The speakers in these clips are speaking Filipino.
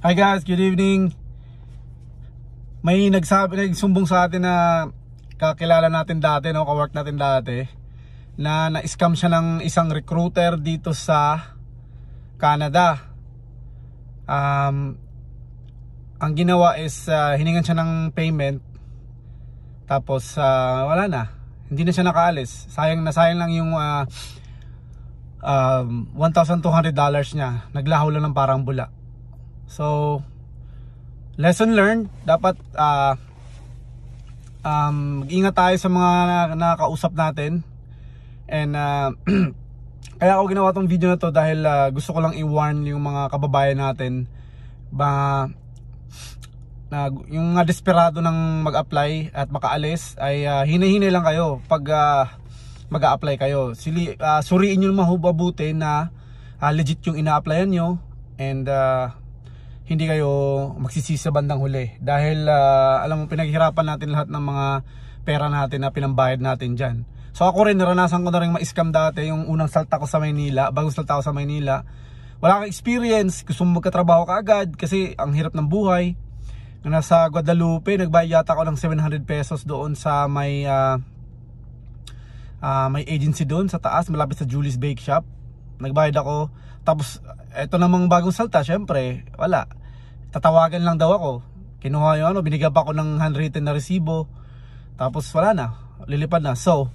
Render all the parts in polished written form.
Hi guys, good evening. May nagsumbong sa atin na kakilala natin dati, no, kawork natin dati, na na-scam siya ng isang recruiter dito sa Canada. Ang ginawa is hiningan siya ng payment, tapos wala na, hindi na siya nakaalis. Sayang lang yung $1,200 niya. Naglaho lang ng parang bula. So, lesson learned, dapat mag-ingat tayo sa mga nakakausap natin. And kaya ako ginawa tong video na to dahil gusto ko lang i-warn yung mga kababayan natin yung mga desperado ng mag-apply at makaalis ay hinay-hinay lang kayo pag mag-a-apply kayo. Suriin nyo mabuti na legit yung ina-applyan nyo, and hindi kayo magsisisi sa bandang huli. Dahil alam mo, pinaghirapan natin lahat ng mga pera natin na pinambayad natin dyan. So ako rin, naranasan ko na rin ma-scam dati. Yung unang salta ko sa Maynila, bagong salta ko sa Maynila, wala kang experience, gusto mo magkatrabaho ka agad kasi ang hirap ng buhay. Nasa Guadalupe, nagbayad yata ako ng 700 pesos doon sa may agency doon sa taas, malapit sa Julie's Bake Shop. Nagbayad ako. Tapos eto namang bagong salta, syempre wala, tatawagan lang daw ako. Kinuha yung binigyan pa ako ng handwritten na resibo. Tapos wala na, lilipad na. So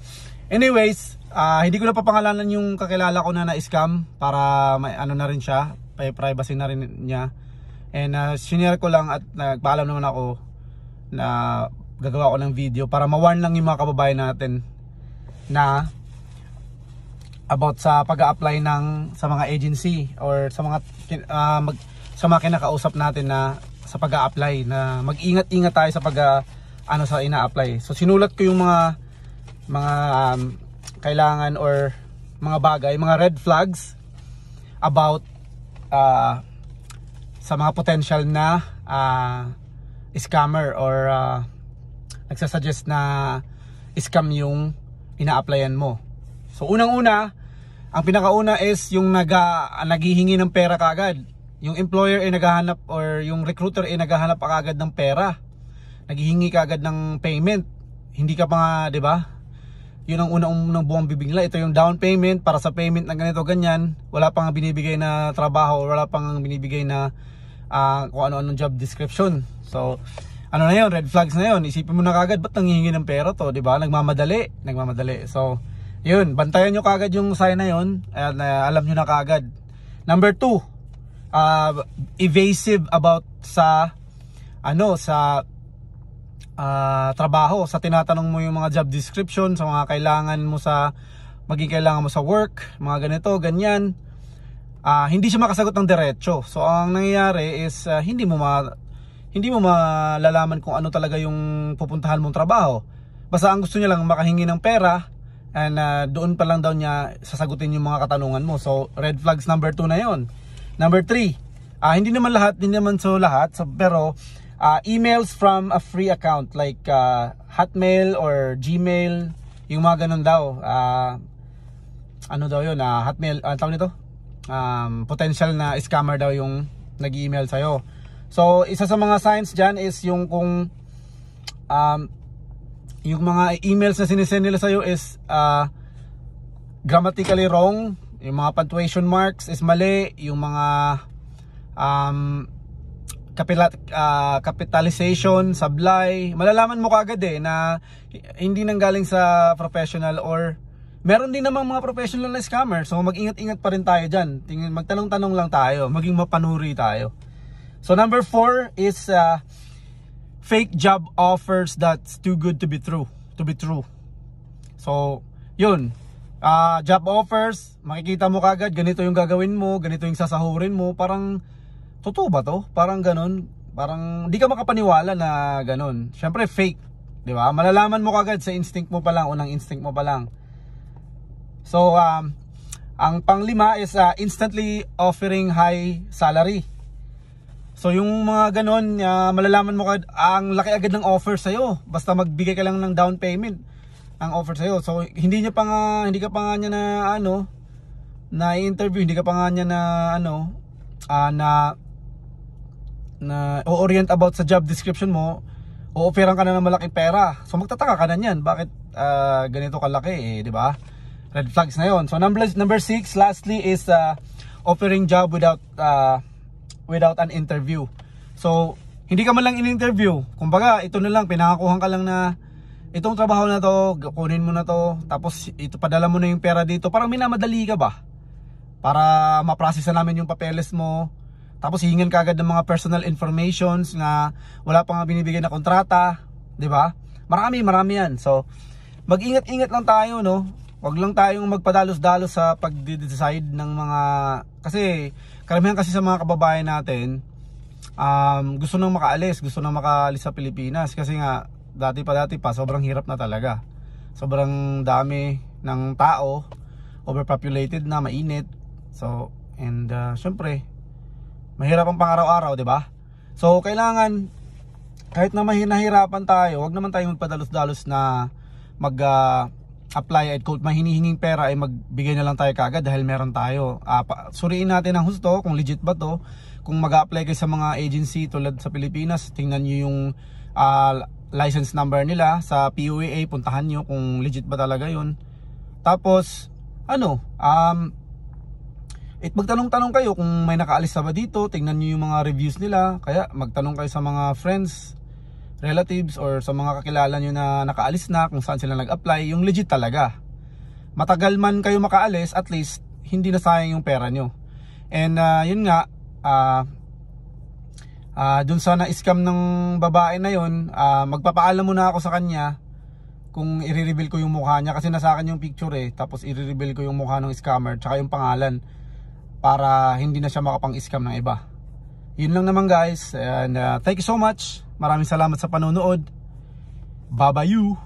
anyways, hindi ko na papangalanan yung kakilala ko na na-scam para may na rin siya, privacy na rin niya. And sinare ko lang at nagpaalam naman ako na gagawa ko ng video para ma-warn lang yung mga kababayan natin na about sa pag-a-apply sa mga agency or sa mga kinakausap natin na sa pag-a-apply, na mag-ingat-ingat tayo sa sa ina-apply. So sinulat ko yung mga kailangan or mga bagay, mga red flags about sa mga potential na scammer or nagsasuggest na scam yung ina-applyan mo. So unang-una, ang pinakauna is yung naghihingi ng pera kaagad. Yung employer ay naghahanap, or yung recruiter ay naghahanap kaagad ng pera. Naghihingi kaagad ng payment. Hindi ka pa nga, 'di ba? Yun ang unang buwang bibigla. Ito yung down payment para sa payment na ganito ganyan. Wala pang binibigay na trabaho, wala pang binibigay na kung ano-anong job description. So ano na yun, red flags na yun. Isipin mo na kaagad, ba't nanghihingi ng pera to, 'di ba? Nagmamadali. So yun, bantayan nyo kagad yung sign na yun, at alam nyo na kagad. Number 2, evasive about sa trabaho. Sa tinatanong mo yung mga job description, sa mga kailangan mo maging kailangan mo sa work, mga ganito, ganyan. Hindi siya makasagot ng diretso. So ang nangyayari is hindi mo malalaman kung ano talaga yung pupuntahan mong trabaho. Basta ang gusto niya lang makahingi ng pera, and doon pa lang daw niya sasagutin yung mga katanungan mo. So red flags number 2 na yon. Number 3, hindi naman lahat, pero emails from a free account like Hotmail or Gmail, yung mga ganun daw. Hotmail, tawag nito, potential na scammer daw yung nag-email sa'yo. So isa sa mga signs dyan is yung kung yung mga emails na sinisend nila sa'yo is grammatically wrong, yung mga punctuation marks is mali, yung mga capitalization, sablay, malalaman mo kagad na hindi nanggaling sa professional, or meron din namang mga professional na scammer. So mag-ingat-ingat pa rin tayo dyan. Magtanong-tanong lang tayo, maging mapanuri tayo. So number 4 is fake job offers that's too good to be true. So yun, job offers, makikita mo kagad, ganito yung gagawin mo, ganito yung sasahurin mo. Parang totoo ba to? Parang ganun, parang di ka makapaniwala na ganun. Syempre fake, di ba? Malalaman mo kagad sa instinct mo pa lang, unang instinct mo pa lang. So ang pang-5 is instantly offering high salary. So yung mga ganon, malalaman mo ang laki agad ng offer sa'yo. Basta magbigay ka lang ng down payment, ang offer sa'yo. So hindi ka pa nga niya na interview, hindi ka pa nga niya na na o-orient about sa job description mo, o-offeran ka na ng malaking pera. So magtataka ka na niyan, bakit ganito kalaki, di ba? Red flags na 'yon. So number 6 lastly is offering job without an interview. So hindi ka man lang in-interview. Kumbaga, ito na lang, pinangakuhan ka lang na itong trabaho na to, kunin mo na to, tapos ito padala mo na yung pera dito. Parang minamadali ka ba? Para ma-process na namin yung papeles mo. Tapos hihingan ka agad ng mga personal informations na wala pa nga binibigay na kontrata, 'di ba? Marami yan. So mag-ingat-ingat lang tayo, no? Wag lang tayong magpadalos-dalos sa pag-decide ng mga, kasi karamihan kasi sa mga kababayan natin gusto nang makaalis sa Pilipinas kasi nga dati pa sobrang hirap na talaga. Sobrang dami ng tao, overpopulated na, mainit. So, and syempre, mahirap ang pang-araw-araw, 'di ba? So, kailangan kahit na mahihirapan tayo, wag naman tayong magpadalos-dalos na mag-apply at kung mahinihinging pera ay magbigay na lang tayo kagad dahil meron tayo. Suriin natin ang husto kung legit ba to. Kung mag-apply kayo sa mga agency tulad sa Pilipinas, tingnan nyo yung license number nila sa POAA, puntahan nyo kung legit ba talaga yun. Tapos magtanong-tanong kayo kung may nakaalis na ba dito, tingnan nyo yung mga reviews nila. Kaya magtanong kayo sa mga friends, relatives, or sa mga kakilala nyo na nakaalis na, kung saan sila nag-apply, yung legit talaga. Matagal man kayo makaalis, at least hindi na sayang yung pera nyo. And yun nga, dun sa na-scam ng babae na yun, magpapaalam muna ako sa kanya kung i-reveal ko yung mukha niya, kasi nasa akin yung picture tapos i-reveal ko yung mukha ng scammer tsaka yung pangalan para hindi na siya makapang-scam ng iba. Yun lang naman guys, and thank you so much. Maraming salamat sa panonood. Bye-bye you.